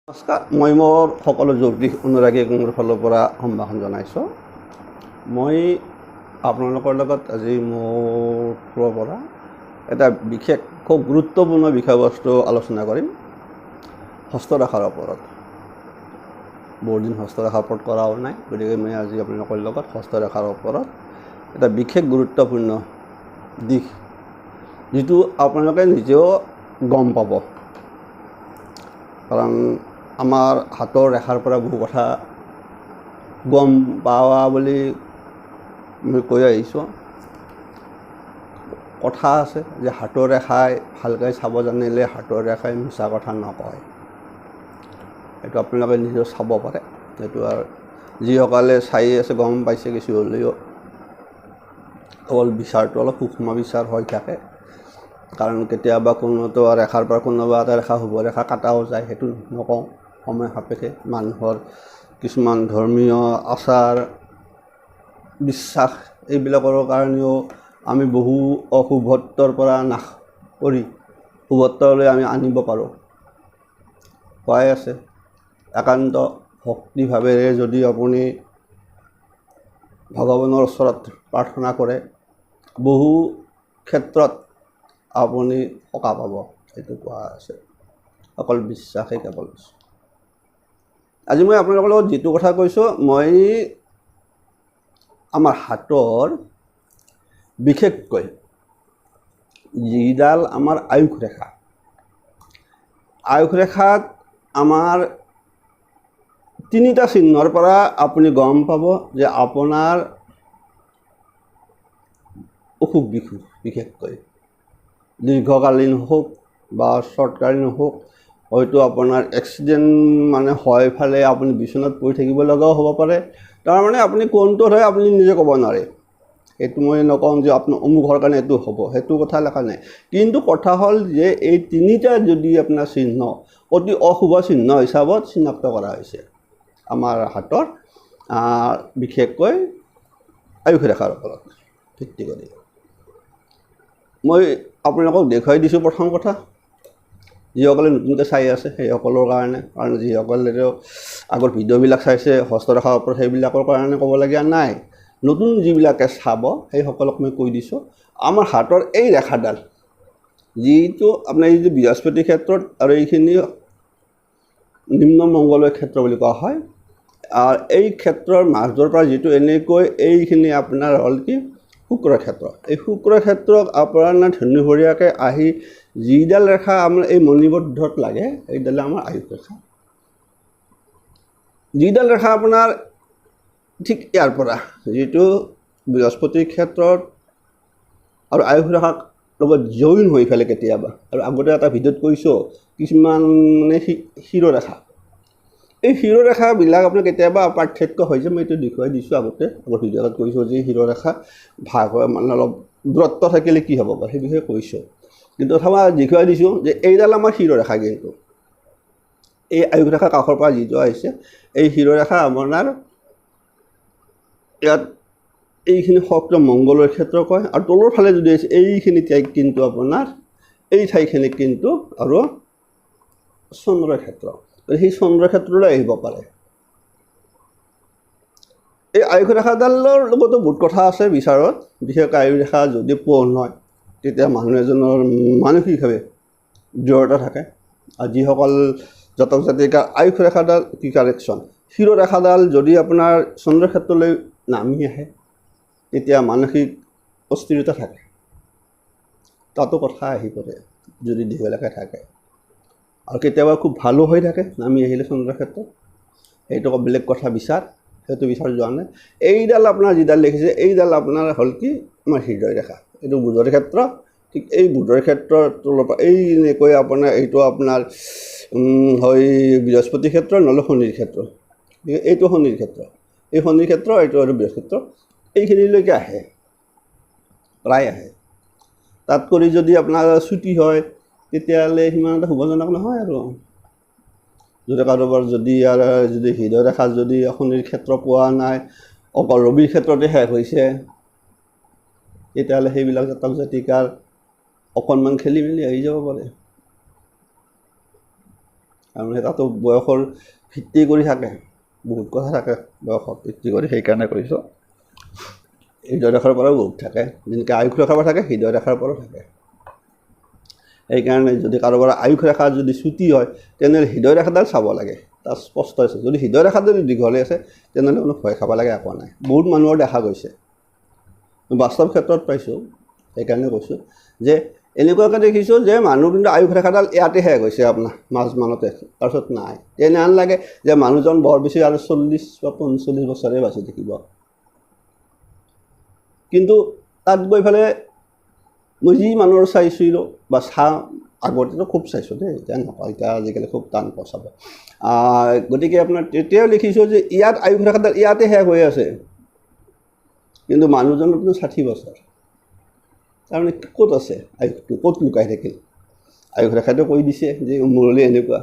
নমস্কাৰ, মই মোৰ সকলো জ্যোতিষ অনুৰাগীক মোৰ ফালৰ পৰা সম্ভাষণ জনাইছোঁ। মই আপোনালোকৰ লগত আজি মোৰ ফালৰ পৰা এটা বিশেষ খুব গুৰুত্বপূৰ্ণ বিষয়বস্তু আলোচনা কৰিম। হস্তৰেখাৰ ওপৰত। বহুদিন হস্তৰেখাৰ ওপৰত কৰাও নাই, গতিকে মই আজি আপোনালোকৰ লগত হস্তৰেখাৰ ওপৰত এটা বিশেষ গুৰুত্বপূৰ্ণ দিশ, যিটো আপোনালোকে নিজেও গম পাব। কাৰণ আমাৰ হাতৰ ৰেখাৰ পৰা বহু কথা গম পোৱা বুলি মই কৈ আহিছোঁ। কথা আছে যে হাতৰ ৰেখাই ভালকৈ চাব জানিলে হাতৰ ৰেখাই মিছা কথা নকয়। এইটো আপোনালোকে নিজেও চাব পাৰে। এইটো আৰু যিসকলে চাই আছে গম পাইছে, কিছু হ'লেও কেৱল বিচাৰটো অলপ সূক্ষ্ম বিচাৰ হৈ থাকে। কাৰণ কেতিয়াবা কোনোটো ৰেখাৰ পৰা কোনোবা এটা ৰেখা শুভ ৰেখা কাটাও যায়, সেইটো নকওঁ। সময় সাপেক্ষে মানুহৰ কিছুমান ধৰ্মীয় আচাৰ বিশ্বাস এইবিলাকৰ কাৰণেও আমি বহু অশুভত্বৰ পৰা নাশ কৰি শুভত্বলৈ আমি আনিব পাৰোঁ। কোৱাই আছে, একান্ত ভক্তিভাৱেৰে যদি আপুনি ভগৱানৰ ওচৰত প্ৰাৰ্থনা কৰে, বহু ক্ষেত্ৰত আপুনি সকাহ পাব, সেইটো কোৱা আছে। অকল বিশ্বাসেই কেৱল। আজি মই আপোনালোকৰ লগত যিটো কথা কৈছোঁ, মই আমাৰ হাতৰ বিশেষকৈ যিডাল আমাৰ আয়ুস ৰেখা, আয়ুস ৰেখাত আমাৰ তিনিটা চিহ্নৰ পৰা আপুনি গম পাব যে আপোনাৰ অসুখ বিসুখ, বিশেষকৈ দীৰ্ঘকালীন হওক বা শ্বৰ্টকালীন হওক, হয়তো আপোনাৰ এক্সিডেণ্ট হয় ফালে আপুনি বিচনাত পৰি থাকিব লগাও হ'ব পাৰে। তাৰমানে আপুনি কোনটোত হয় আপুনি নিজে ক'ব নোৱাৰে। সেইটো মই নকওঁ যে আপোনাৰ অমুখৰ কাৰণে এইটো হ'ব, সেইটো কথা লেখা নাই। কিন্তু কথা হ'ল যে এই তিনিটা যদি আপোনাৰ চিহ্ন অতি অশুভ চিহ্ন হিচাপত চিনাক্ত কৰা হৈছে আমাৰ হাতৰ, বিশেষকৈ আয়ুস ৰেখাৰ ওপৰত ভিত্তি কৰি। মই আপোনালোকক দেখুৱাই দিছোঁ। প্ৰথম কথা, যিসকলে নতুনকৈ চাই আছে সেইসকলৰ কাৰণে, কাৰণ যিসকলেও আগৰ ভিডিঅ'বিলাক চাইছে হস্তৰেখাৰ ওপৰত সেইবিলাকৰ কাৰণে ক'বলগীয়া নাই। নতুন যিবিলাকে চাব সেইসকলক মই কৈ দিছোঁ। আমাৰ হাতৰ এই ৰেখাডাল, যিটো আপোনাৰ এই যে বৃহস্পতি ক্ষেত্ৰত আৰু এইখিনি নিম্ন মংগলৰ ক্ষেত্ৰ বুলি কোৱা হয়, আৰু এই ক্ষেত্ৰৰ মাজৰ পৰা যিটো এনেকৈ এইখিনি আপোনাৰ হ'ল কি শুক্ৰ ক্ষেত্ৰ। এই শুক্ৰ ক্ষেত্ৰক আপোনাৰ ধনুভৰীয়াকৈ আহি যিডাল ৰেখা আমাৰ এই মণিবদ্ধত লাগে, এইডালে আমাৰ আয়ুস ৰেখা। যিডাল ৰেখা আপোনাৰ ঠিক ইয়াৰ পৰা, যিটো বৃহস্পতিৰ ক্ষেত্ৰত আৰু আয়ুস ৰেখাৰ লগত জইন হৈ ফেলে কেতিয়াবা, আৰু আগতে এটা ভিডিঅ'ত কৈছোঁ কিছুমান শিৰোৰেখা, এই শিৰোৰেখাবিলাক আপোনাৰ কেতিয়াবা পাৰ্থক্য হৈছে। মই এইটো দেখুৱাই দিছোঁ আগৰ ভিডিঅ'ত কৈছোঁ যে শিৰোৰেখা ভাগ হয়, অলপ দূৰত্ব থাকিলে কি হ'ব পাৰে সেই বিষয়ে কৈছোঁ। কিন্তু তথাপি দেখুৱাই দিছোঁ যে এইডাল আমাৰ শিৰোৰেখা। কিন্তু এই আয়ুস ৰেখা কাষৰ পৰা যিটো আহিছে এই শিৰোৰেখা আপোনাৰ ইয়াত এইখিনি সক্ৰিয় মংগলৰ ক্ষেত্ৰ কয়, আৰু তলৰ ফালে যদি আছে এইখিনি ঠাইক কিন্তু আপোনাৰ এই ঠাইখিনিক কিন্তু আৰু চন্দ্ৰৰ ক্ষেত্ৰ, সেই চন্দ্ৰৰ ক্ষেত্ৰলৈ আহিব পাৰে। এই আয়ুস ৰেখাডালৰ লগতো বহুত কথা আছে বিচাৰত। বিশেষকৈ আয়ুস ৰেখা যদি পূৰণ হয়, তেতিয়া মানুহ এজনৰ মানসিকভাৱে দৃঢ়তা থাকে। আৰু যিসকল জাতক জাতিকাৰ আয়ুস ৰেখাডাল কি কাৰেকশ্যন, শিৰোৰেখাডাল যদি আপোনাৰ চন্দ্ৰ ক্ষেত্ৰলৈ নামি আহে, তেতিয়া মানসিক অস্থিৰতা থাকে, তাতো কথা আহি পৰে যদি দীঘলীয়াকৈ থাকে। আৰু কেতিয়াবা খুব ভালো হৈ থাকে নামি আহিলে চন্দ্ৰ ক্ষেত্ৰত, সেইটো বেলেগ কথা বিচাৰ, সেইটো বিচাৰ যোৱা নাই। এইডাল আপোনাৰ যিডাল দেখিছে এইডাল আপোনাৰ হ'ল কি আমাৰ হৃদয় ৰেখা, এইটো বুধৰ ক্ষেত্ৰ। ঠিক এই বুধৰ ক্ষেত্ৰৰ তলৰ পৰা এই এনেকৈ আপোনাৰ এইটো আপোনাৰ হয় বৃহস্পতি ক্ষেত্ৰ নহ'লে শনিৰ ক্ষেত্ৰ। এইটো শনিৰ ক্ষেত্ৰ, এই শনিৰ ক্ষেত্ৰ, এইটো আৰু বৃহস্পতি ক্ষেত্ৰ, এইখিনিলৈকে আহে, প্ৰায় আহে। তাত কৰি যদি আপোনাৰ ছুটি হয় তেতিয়াহ'লে সিমান এটা শুভজনক নহয়। আৰু যদি কাৰোবাৰ যদি হৃদয় ৰেখা যদি শনিৰ ক্ষেত্ৰ পোৱা নাই, অকল ৰবিৰ ক্ষেত্ৰতে শেষ হৈছে, তেতিয়াহ'লে সেইবিলাক জাতক জাতিকাৰ অকণমান খেলি মেলি আহি যাব পাৰে। তাৰমানে তাতো বয়সৰ ভিত্তি কৰি থাকে, বহুত কথা থাকে বয়সৰ ভিত্তি কৰি, সেইকাৰণে কৈছোঁ। হৃদয় ৰেখাৰ পৰাও বহুত থাকে, যেনেকৈ আয়ুস ৰেখাৰ পৰা থাকে হৃদয় ৰেখাৰ পৰাও থাকে। সেইকাৰণে যদি কাৰোবাৰ আয়ুস ৰেখা যদি চুটি হয় তেনেহ'লে হৃদয় ৰেখাডাল চাব লাগে, তাত স্পষ্ট আছে। যদি হৃদয় ৰেখাটো যদি দীঘলে আছে তেনেহ'লে কোনো ভয় খাব লাগে একো নাই। বহুত মানুহৰ দেখা গৈছে, বাস্তৱ ক্ষেত্ৰত পাইছোঁ, সেইকাৰণে কৈছোঁ যে এনেকুৱাকৈ দেখিছোঁ যে মানুহ কিন্তু আয়ুস ৰেখাডাল ইয়াতে শেষ হৈছে আপোনাৰ মাজমানতে, তাৰপিছত নাই। তেনেহেন লাগে যে মানুহজন বৰ বেছি আৰু 40 বা 45 বছৰে বাচি থাকিব। কিন্তু তাত গৈ পেলাই মই যি মানুহৰ চাইছিলোঁ বা আগতেতো খুব চাইছোঁ দেই, এতিয়া নকওঁ, এতিয়া আজিকালি খুব টান পচাব। গতিকে আপোনাৰ তেতিয়াও দেখিছোঁ যে ইয়াত আয়ুস ৰেখাডাল ইয়াতে শেষ হৈ আছে, কিন্তু মানুহজনৰ কিন্তু 60 বছৰ। তাৰমানে ক'ত আছে আয়ুসটো, ক'ত লুকাই থাকিল? আয়ুস ৰেখাটো কৈ দিছে যে মুৰলী এনেকুৱা।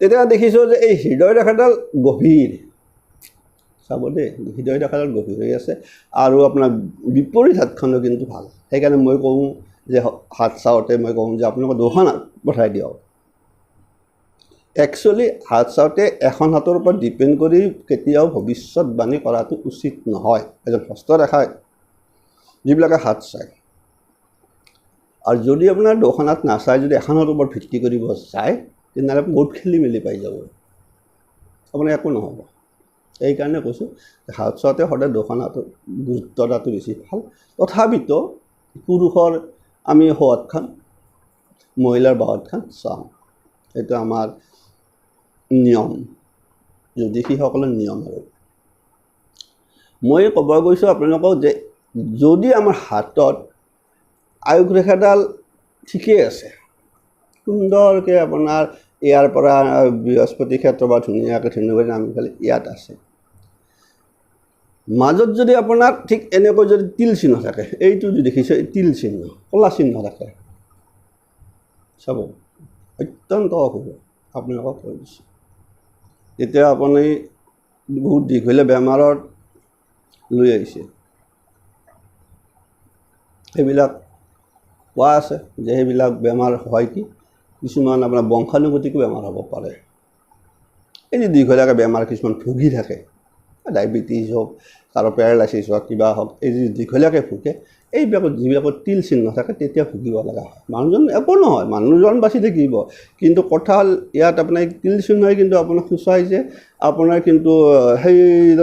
তেতিয়া দেখিছোঁ যে এই হৃদয় ৰেখাডাল গভীৰ, চাব দেই, হৃদয় ৰেখাডাল গভীৰ হৈ আছে আৰু আপোনাৰ বিপৰীত হাতখনো কিন্তু ভাল। সেইকাৰণে মই কওঁ যে হাত চাওঁতে মই কওঁ যে আপোনালোকে দুখন হাত পঠাই দিয়ক। একচুৱেলি হাত চাওঁতে এখন হাতৰ ওপৰত ডিপেণ্ড কৰি কেতিয়াও ভৱিষ্যতবাণী কৰাটো উচিত নহয় এজন হস্তৰেখাই যিবিলাকে হাত চায়। আৰু যদি আপোনাৰ দুখন হাত নাচায়, যদি এখন হাতৰ ওপৰত ভিত্তি কৰিব চায়, তেনেহ'লে বহুত খেলি মেলি পাই যাব, আপোনাৰ একো নহ'ব। সেইকাৰণে কৈছোঁ হাত চাওঁতে সদায় দুখন হাতৰ গুৰুত্ব দিয়াটো বেছি ভাল। তথাপিতো পুৰুষৰ আমি সোঁ হাতখন, মহিলাৰ বাওঁ হাতখন চাওঁ, এইটো আমাৰ নিয়ম, জ্যোতিষীসকলৰ নিয়ম। আৰু মই ক'ব গৈছোঁ আপোনালোকক যে যদি আমাৰ হাতত আয়ুস ৰেখাডাল ঠিকেই আছে, সুন্দৰকৈ আপোনাৰ ইয়াৰ পৰা বৃহস্পতি ক্ষেত্ৰ বা ধুনীয়াকৈ ধুনীয়াকৈ নামি পেলাই ইয়াত আছে, মাজত যদি আপোনাৰ ঠিক এনেকৈ যদি তিল চিহ্ন থাকে, এইটো যদি দেখিছে তিল চিহ্ন, ক'লা চিহ্ন থাকে, চাব অত্যন্ত অশুভ, আপোনালোকক কৈ দিছোঁ। এতিয়া আপুনি বহুত দীঘলীয়া বেমাৰত লৈ আহিছে, সেইবিলাক কোৱা আছে যে সেইবিলাক বেমাৰ হয় কি, কিছুমান আপোনাৰ বংশানুগতিকো বেমাৰ হ'ব পাৰে। এই যে দীঘলীয়াকৈ বেমাৰ কিছুমান ভুগি থাকে, ডায়েবেটিছ হওক, কাৰো পেৰালাইচিছ হওক, কিবা হওক, এই যি দীঘলীয়াকৈ ভুগে, এইবিলাকত যিবিলাকত তিল চিহ্ন থাকে তেতিয়া ভুগিব লগা হয়। মানুহজন একো নহয়, মানুহজন বাচি থাকিব, কিন্তু কথা হ'ল ইয়াত আপোনাৰ তিল চিহ্নই কিন্তু আপোনাক সূচায় যে আপোনাৰ কিন্তু সেই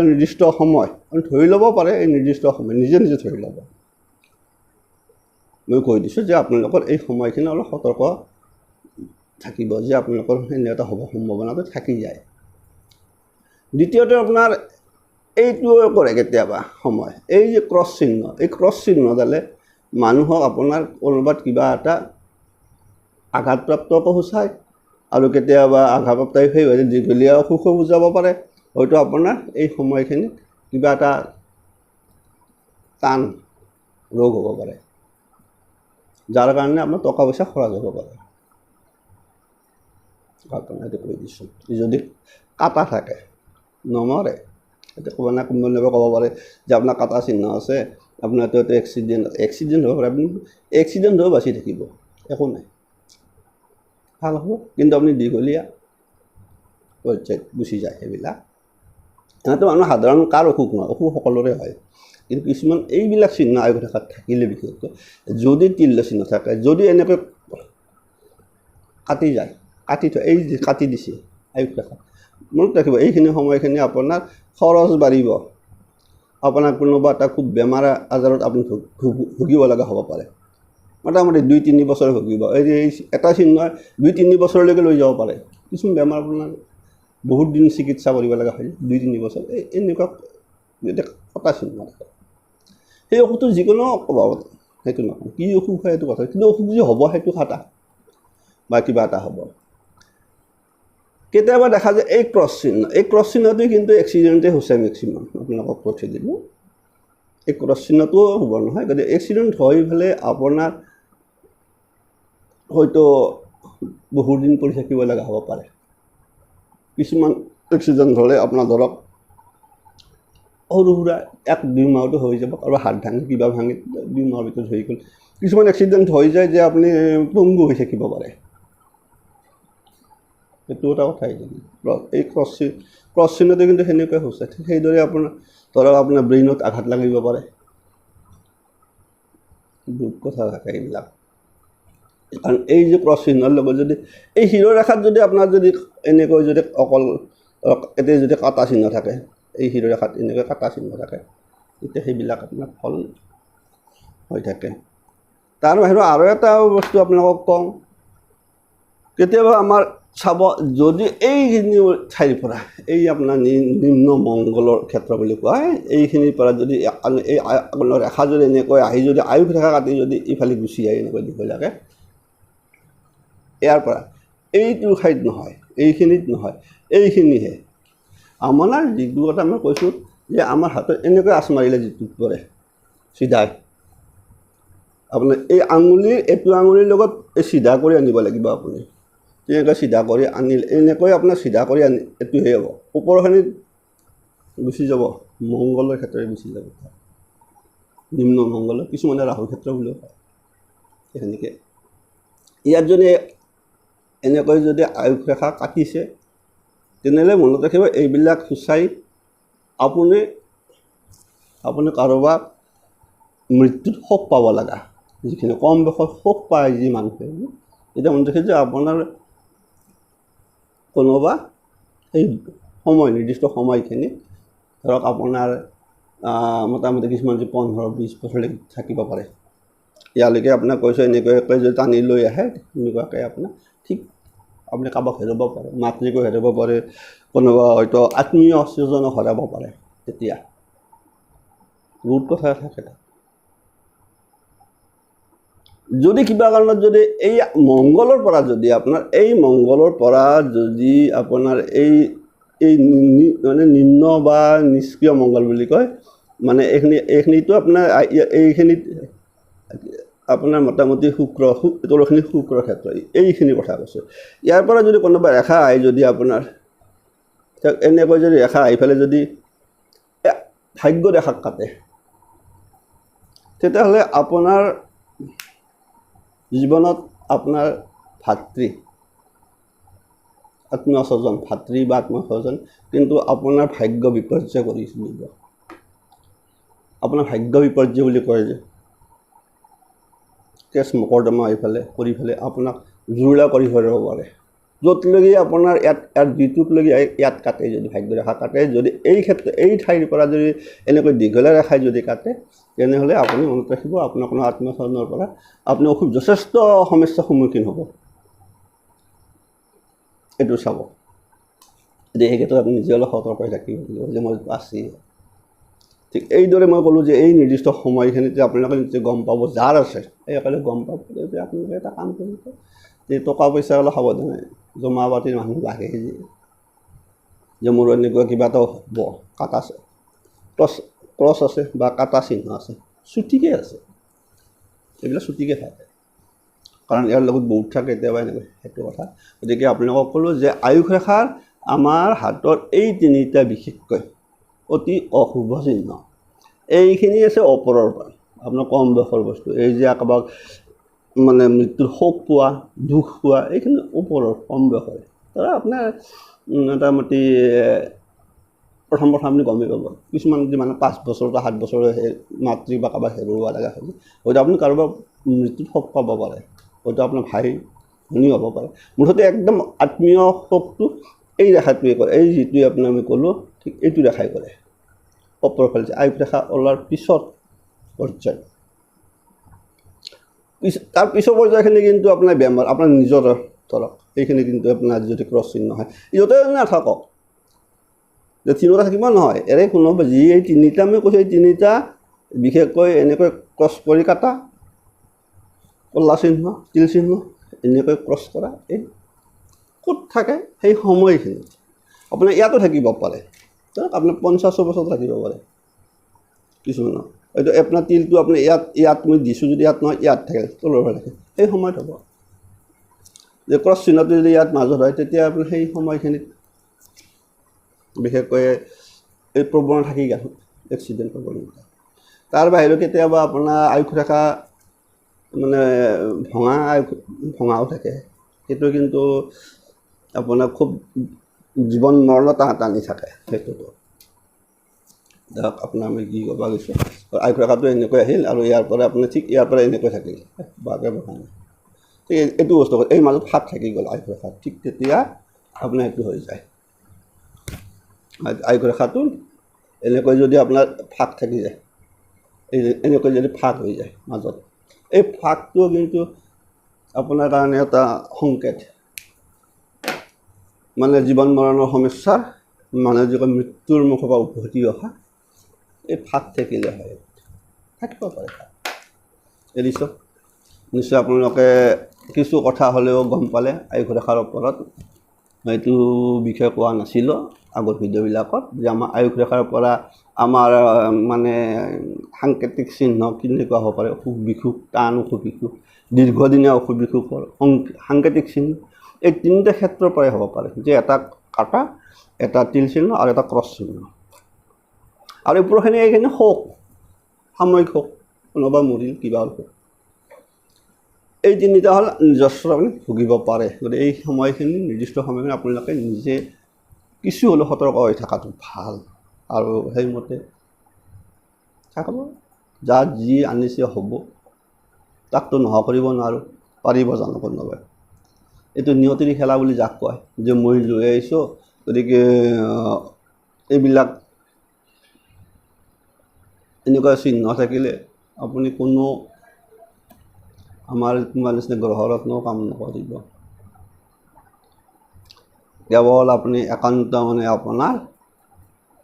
নিৰ্দিষ্ট সময় আপুনি ধৰি ল'ব পাৰে, এই নিৰ্দিষ্ট সময় নিজে নিজে ধৰি ল'ব। মই কৈ দিছোঁ যে আপোনালোকৰ এই সময়খিনি অলপ সতৰ্ক থাকিব, যে আপোনালোকৰ এনে এটা হ'ব সম্ভাৱনাটো থাকি যায়। দ্বিতীয়তে আপোনাৰ এইটোও কৰে কেতিয়াবা সময়, এই যে ক্ৰছ চিহ্ন, এই ক্ৰছ চিহ্নডালে মানুহক আপোনাৰ ক'ৰবাত কিবা এটা আঘাতপ্ৰাপ্তকো সূচায়, আৰু কেতিয়াবা আঘাতপ্ৰাপ্ত সেই হৈ দীঘলীয়া অসুখো বুজাব পাৰে। হয়তো আপোনাৰ এই সময়খিনিত কিবা এটা টান ৰোগ হ'ব পাৰে, যাৰ কাৰণে আপোনাৰ টকা পইচা খৰচ হ'ব পাৰে। আপোনাক কৈ দিছোঁ, যদি কাটা থাকে নমৰে, এতিয়া ক'ব নাই, কোনোবাই ক'ব পাৰে যে আপোনাৰ কাটা চিহ্ন আছে, আপোনাৰতো এইটো এক্সিডেণ্ট হ'ব পাৰে, আপুনি এক্সিডেণ্ট হৈ বাচি থাকিব, একো নাই, ভাল হ'ব। কিন্তু আপুনি দীঘলীয়া পৰ্যায়ত গুচি যায় সেইবিলাক। এনেতো মানুহ সাধাৰণ কাৰ অসুখ নহয়, অসুখ সকলোৰে হয়, কিন্তু কিছুমান এইবিলাক চিহ্ন আয়ুস ৰেখাত থাকিলে বিশেষকৈ যদি তিল চিহ্ন থাকে, যদি এনেকৈ কাটি যায়, কাটি থয়, এই যে কাটি দিছে আয়ুস ৰেখাত, মনত ৰাখিব এইখিনি সময়খিনি আপোনাৰ খৰচ বাঢ়িব, আপোনাৰ কোনোবা এটা খুব বেমাৰ আজাৰত আপুনি ভুগিব লগা হ'ব পাৰে, মোটামুটি 2-3 বছৰ ভুগিব। এই এটা চিহ্নই 2-3 বছৰলৈকে লৈ যাব পাৰে। কিছুমান বেমাৰ আপোনাৰ বহুত দিন চিকিৎসা কৰিব লগা হয়, 2-3 বছৰ, এনেকুৱা যেতিয়া কটা চিহ্ন থাকে। সেই অসুখটো যিকোনো প্ৰভাৱত, সেইটো নহয় কি অসুখ হয় সেইটো কথা, কিন্তু অসুখ যি হ'ব সেইটো খাটা বা কিবা এটা হ'ব। কেতিয়াবা দেখা যায় এই ক্ৰছ চিহ্ন, এই ক্ৰছ চিহ্নটোৱে কিন্তু এক্সিডেণ্টে হৈছে মেক্সিমাম, আপোনালোকক পঠিয়াই দিলোঁ। এই ক্ৰছ চিহ্নটোও হ'ব নহয়, গতিকে এক্সিডেণ্ট হৈ পেলাই আপোনাৰ হয়তো বহুত দিন পৰি থাকিব লগা হ'ব পাৰে। কিছুমান এক্সিডেণ্ট হ'লে আপোনাৰ ধৰক সৰু সুৰা 1-2 মাহতো হৈ যাব, আৰু হাত ভাঙি কিবা ভাঙি 2 মাহৰ ভিতৰত হৈ গ'ল। কিছুমান এক্সিডেণ্ট হৈ যায় যে আপুনি পংগু হৈ থাকিব পাৰে, সেইটো এটা কথা এই ক্ৰছ চিহ্নটো কিন্তু সেনেকুৱাই হৈছে। ঠিক সেইদৰে আপোনাৰ ধৰক আপোনাৰ ব্ৰেইনত আঘাত লাগিব পাৰে, বহুত কথা থাকে এইবিলাক। কাৰণ এই যে ক্ৰছ চিহ্নৰ লগত যদি এই শিৰোৰেখাত যদি আপোনাৰ যদি এনেকৈ যদি অকল এতিয়া যদি কাটা চিহ্ন থাকে, এই শিৰোৰেখাত এনেকৈ কাটা চিহ্ন থাকে, তেতিয়া সেইবিলাক আপোনাৰ ফল হৈ থাকে। তাৰ বাহিৰেও আৰু এটা বস্তু আপোনালোকক কওঁ, কেতিয়াবা আমাৰ চাব যদি এইখিনি ঠাইৰ পৰা এই আপোনাৰ নিম্ন মংগলৰ ক্ষেত্ৰ বুলি কোৱা হয়, এইখিনিৰ পৰা যদি এই ৰেখা যদি এনেকৈ আহি যদি আয়ুস ৰেখা কাটি যদি ইফালে গুচি আহে এনেকৈ দীঘলীয়াকৈ, ইয়াৰ পৰা এইটো ঠাইত নহয়, এইখিনিত নহয়, এইখিনিহে আমাৰ যিটো কথা মই কৈছোঁ যে আমাৰ হাতত এনেকৈ আঁচ মাৰিলে যিটো পৰে চিধাই, আপোনাৰ এই আঙুলিৰ এইটো আঙুলিৰ লগত এই চিধা কৰি আনিব লাগিব। আপুনি তেনেকৈ চিধা কৰি আনিলে এনেকৈ আপোনাৰ চিধা কৰি আনি এইটোহে হ'ব, ওপৰখিনিত গুচি যাব, মংগলৰ ক্ষেত্ৰই গুচি যাব, নিম্ন মংগলৰ, কিছুমানে ৰাহুৰ ক্ষেত্ৰ বুলিও কয়। সেনেকৈ ইয়াত যদি এনেকৈ যদি আয়ুস ৰেখা কাটিছে, তেনেহ'লে মনত ৰাখিব এইবিলাক সূচাই আপুনি কাৰোবাক মৃত্যুত শোক পাব লগা, যিখিনি কম বয়সত শোক পায় যি মানুহে, এতিয়া মনত ৰাখিছে যে আপোনাৰ কোনোবা সেই সময় নিৰ্দিষ্ট সময়খিনি ধৰক আপোনাৰ মোটামুটি কিছুমান যে 15-20 বছৰলৈকে থাকিব পাৰে, ইয়ালৈকে আপোনাক কৈছোঁ এনেকুৱাকৈ যদি টানি লৈ আহে, এনেকুৱাকৈ আপোনাৰ ঠিক আপুনি কাৰোবাক হেৰাব পাৰে, মাতৃকো হেৰাব পাৰে, কোনোবা হয়তো আত্মীয় স্বজনক হেৰাব পাৰে। তেতিয়া বহুত কথা থাকে। যদি কিবা কাৰণত যদি এই মংগলৰ পৰা যদি আপোনাৰ এই মংগলৰ পৰা যদি আপোনাৰ এই মানে নিম্ন বা নিষ্ক্ৰিয় মংগল বুলি কয়, মানে এইখিনিতো আপোনাৰ এইখিনিত আপোনাৰ মোটামুটি তলৰখিনি শুক্ৰৰ ক্ষেত্ৰ, এইখিনি কথা কৈছোঁ। ইয়াৰ পৰা যদি কোনোবা ৰেখা আহি যদি আপোনাৰ এনেকৈ যদি ৰেখা আহি পেলাই যদি ভাগ্য ৰেখাক কাটে, তেতিয়াহ'লে আপোনাৰ জীৱনত আপোনাৰ আত্মীয় স্বজন ভাতৃ বা আত্মীয় স্বজন কিন্তু আপোনাৰ ভাগ্য বিপৰ্যয় কৰি দিব। আপোনাৰ ভাগ্য বিপৰ্যয় বুলি কয় যে কেছ মকৰ্দমা এইফালে কৰি পেলাই আপোনাক জুৰুলা কৰি ধৰিব পাৰে, য'তলৈকে আপোনাৰ ইয়াত যিটোকলৈকে ইয়াত কাটে, যদি ভাগ্য ৰেখা কাটে, যদি এই ঠাইৰ পৰা যদি এনেকৈ দীঘলীয়া ৰেখাই যদি কাটে, তেনেহ'লে আপুনি মনত ৰাখিব আপোনাৰ কোনো আত্মীয় স্বজনৰ পৰা আপুনি যথেষ্ট সমস্যাৰ সন্মুখীন হ'ব। এইটো চাব, যে এই ক্ষেত্ৰত আপুনি নিজে অলপ সতৰ্ক হৈ থাকিব লাগিব যে মই আছি। ঠিক এইদৰে মই ক'লোঁ যে এই নিৰ্দিষ্ট সময়খিনিতে আপোনালোকে নিজে গম পাব, যাৰ আছে এইসকলে গম পাব যে আপোনালোকে এটা কাম কৰিব, যে টকা পইচা অলপ সাৱধানে জমা পাতিৰ মানুহ লাগে, যে মোৰ এনেকুৱা কিবা এটা হ'ব, কাটা আছে, ক্ৰছ আছে বা কাটা চিহ্ন আছে, চুটিকৈ আছে, এইবিলাক চুটিকৈ থাকে, কাৰণ ইয়াৰ লগত বহুত থাকে কেতিয়াবা এনেকৈ, সেইটো কথা। গতিকে আপোনালোকক ক'লোঁ যে আয়ুস ৰেখাৰ আমাৰ হাতৰ এই তিনিটা বিশেষকৈ অতি অশুভ চিহ্ন। এইখিনি আছে ওপৰৰ পৰা আপোনাৰ কম বয়সৰ বস্তু, এই যে কাৰোবাক মানে মৃত্যুৰ শোক পোৱা, দুখ পোৱা, এইখিনি ওপৰৰ কম বয়সৰ। ধৰা আপোনাৰ মোটামুটি প্ৰথম আপুনি গমেই পাব, কিছুমান যে মানে 5 বছৰ বা 7 বছৰ মাতৃ বা কাৰোবাক হেৰুওৱা লগা হয়, হয়তো আপুনি কাৰোবাৰ মৃত্যুত শোক পাব পাৰে, হয়তো আপোনাৰ ভাই ভনী হ'ব পাৰে, মুঠতে একদম আত্মীয় শোকটো এই ৰেখাটোৱে কৰে, এই যিটোৱে আপোনাৰ আমি ক'লোঁ ঠিক এইটো ৰেখাই কৰে। ওপৰৰ ফালে আয়ুস ৰেখা ওলোৱাৰ পিছত পৰ্যায়, তাৰ পিছৰ পৰ্যায়খিনি কিন্তু আপোনাৰ বেমাৰ, আপোনাৰ নিজৰ ধৰক এইখিনি কিন্তু আপোনাৰ যদি ক্ৰছ চিহ্ন হয়, য'তে নাথাকক, যে তিনিটা থাকিব নহয়, এৰে কোনোবা যি এই তিনিটা আমি কৈছোঁ, এই তিনিটা বিশেষকৈ এনেকৈ ক্ৰছ কৰি কাটা, কলা চিহ্ন, তিল চিহ্ন, এনেকৈ ক্ৰছ কৰা, এই ক'ত থাকে সেই সময়খিনিত আপোনাৰ ইয়াতো থাকিব পাৰে, ধৰক আপোনাৰ 50 বছৰত থাকিব পাৰে কিছুমানৰ, হয়তো আপোনাৰ তিলটো আপুনি ইয়াত মই দিছোঁ যদি ইয়াত নহয়, ইয়াত থাকে তলৰ ফালে থাকে, সেই সময়ত হ'ব। যে ক্ৰছ চিহ্নটো যদি ইয়াত মাজত হয়, তেতিয়া আপোনাৰ সেই সময়খিনিত বিশেষকৈ এই প্ৰৱণতা থাকি গ'ল, এক্সিডেণ্ট প্ৰৱণতা। তাৰ বাহিৰেও কেতিয়াবা আপোনাৰ আয়ুস ৰেখা মানে ভঙাও থাকে, সেইটো কিন্তু আপোনাৰ খুব জীৱন মৰণ টানি থাকে সেইটোতো ধৰক আপোনাৰ আমি কি ক'ব গৈছোঁ আয়ুস ৰেখাটো এনেকৈ আহিল আৰু ইয়াৰ পৰা আপুনি ঠিক ইয়াৰ পৰা এনেকৈ থাকিল বাকে বহাই ঠিক এইটো বস্তু এই মাজত ফাট থাকি গ'ল আয়ুস ৰেখাত ঠিক তেতিয়া আপোনাৰ এইটো হৈ যায় আয়ুস ৰেখাটো এনেকৈ যদি আপোনাৰ ফাট থাকি যায় এই এনেকৈ যদি ফাট হৈ যায় মাজত এই ফাটটো কিন্তু আপোনাৰ কাৰণে এটা সংকেত মানে জীৱন মৰণৰ সমস্যাৰ মানে যিখন মৃত্যুৰ মুখৰ পৰা উভতি অহা এই ফাট থাকিলে হয় থাকিব পাৰে এৰিছোঁ নিশ্চয় আপোনালোকে কিছু কথা হ'লেও গম পালে আয়ুস ৰেখাৰ ওপৰত এইটো বিষয়ে কোৱা নাছিলোঁ আগৰ ভিডিঅ'বিলাকত যে আমাৰ আয়ুস ৰেখাৰ পৰা আমাৰ মানে সাংকেতিক চিহ্ন কেনেকুৱা হ'ব পাৰে অসুখ বিসুখ টান অসুখ বিসুখ দীৰ্ঘদিনীয়া অসুখ বিসুখৰ সাংকেতিক চিহ্ন এই তিনিটা ক্ষেত্ৰৰ পৰাই হ'ব পাৰে যে এটা কাটা এটা তিল চিহ্ন আৰু এটা ক্ৰছ চিহ্ন আৰু ওপৰখিনি এইখিনি শোক সাময়িক শোক কোনোবা মৰিল কিবা হ'ল এই তিনিটা হ'ল নিজস্ব আপুনি ভুগিব পাৰে গতিকে এই সময়খিনি নিৰ্দিষ্ট সময়খিনি আপোনালোকে নিজে কিছু হ'লেও সতৰ্ক হৈ থকাটো ভাল আৰু সেইমতে থাকিব যাৰ যি আনিছে হ'ব তাকতো নোহোৱা কৰিব নোৱাৰোঁ পাৰিব জানো কোনোবাই এইটো নিয়তিৰ খেলা বুলি যাক কয় যে মই লৈ আহিছোঁ গতিকে এইবিলাক এনেকুৱা চিহ্ন থাকিলে আপুনি কোনো আমাৰ তোমাৰ নিচিনা গ্ৰহৰত্নও কাম নকৰিব কেৱল আপুনি একান্ত মানে আপোনাৰ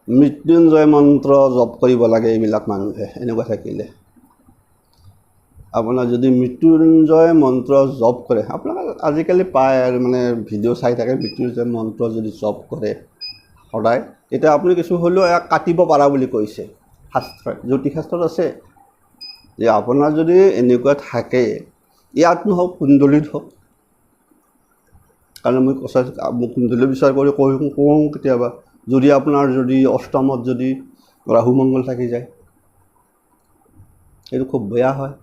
মৃত্যুঞ্জয় মন্ত্ৰ জপ কৰিব লাগে এইবিলাক মানুহে এনেকুৱা থাকিলে আপোনাৰ যদি মৃত্যুঞ্জয় মন্ত্ৰ জপ কৰে আপোনালোকে আজিকালি পায় আৰু মানে ভিডিঅ' চাই থাকে মৃত্যুঞ্জয় মন্ত্ৰ যদি জপ কৰে সদায় তেতিয়া আপুনি কিছু হ'লেও কাটিব পাৰা বুলি কৈছে শাস্ত্ৰত জ্যোতিষশাস্ত্ৰত আছে যে আপোনাৰ যদি এনেকুৱা থাকে ইয়াত নহওক কুণ্ডলীত হওক কাৰণ মই কুণ্ডলী বিচাৰ কৰি কওঁ কেতিয়াবা যদি আপোনাৰ যদি অষ্টমত যদি ৰাহু মংগল থাকি যায় এইটো খুব বেয়া হয়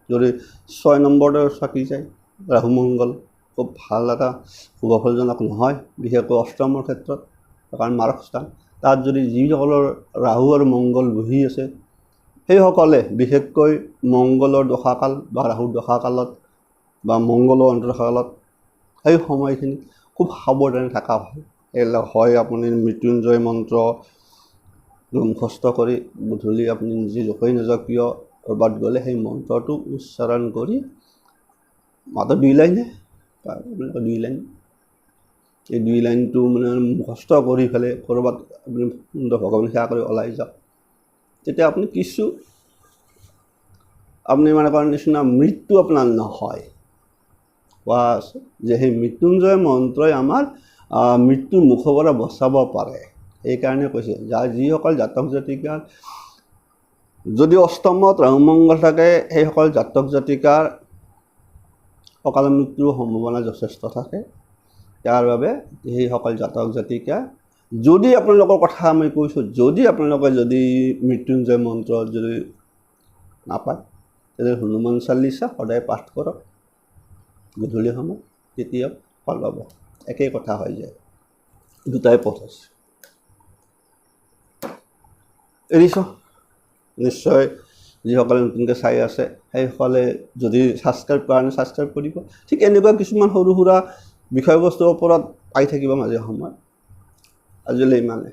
যদি 6 নম্বৰতে থাকি যায় ৰাহু মংগল খুব ভাল এটা শুভফলজনক নহয় বিশেষকৈ অষ্টমৰ ক্ষেত্ৰত কাৰণ মাৰক স্থান তাত যদি যিসকলৰ ৰাহু আৰু মংগল বহি আছে সেইসকলে বিশেষকৈ মংগলৰ দশাকাল বা ৰাহুৰ দশাকালত বা মংগলৰ অন্তৰকালত সেই সময়খিনি খুব সাৱধানে থকা হয় এইবিলাক হয় আপুনি মৃত্যুঞ্জয় মন্ত্ৰ মুখস্থ কৰি গধূলি আপুনি নিজে জপেই নাযাওক কিয় ক'ৰবাত গ'লে সেই মন্ত্ৰটো উচ্চাৰণ কৰি মাত্ৰ 2 লাইনে আপোনালোকে 2 লাইন এই 2 লাইনটো মানে মুখস্থ কৰি পেলাই ক'ৰবাত আপুনি ভগৱান সেৱা কৰি ওলাই যাওক তেতিয়া আপুনি কিছু আপুনি মানে কোৱাৰ নিচিনা মৃত্যু আপোনাৰ নহয় কোৱা আছে যে সেই মৃত্যুঞ্জয় মন্ত্ৰই আমাৰ মৃত্যুৰ মুখৰ পৰা বচাব পাৰে এইকাৰণে কৈছে যাৰ যিসকল জাতক জাতিকাৰ যদি অষ্টমত ৰাহু মংগল থাকে সেইসকল জাতক জাতিকাৰ অকাল মৃত্যুৰ সম্ভাৱনা যথেষ্ট থাকে তাৰ বাবে সেইসকল জাতক জাতিকা যদি আপোনালোকৰ কথা মই কৈছোঁ যদি আপোনালোকে যদি মৃত্যুঞ্জয় মন্ত্ৰ যদি নাপায় তেতিয়া হনুমান চালিচা সদায় পাঠ কৰক গধূলি সময়ত তেতিয়া ফল পাব একেই কথা হৈ যায় দুটাই পথ আছে এৰিছোঁ নিশ্চয় যিসকলে নতুনকৈ চাই আছে সেইসকলে যদি ছাবস্ক্ৰাইব কৰা নাই ছাবস্ক্ৰাইব কৰিব ঠিক এনেকুৱা কিছুমান সৰু সুৰা বিষয়বস্তুৰ ওপৰত পাই থাকিব মাজে সময় আজিলৈ ইমানে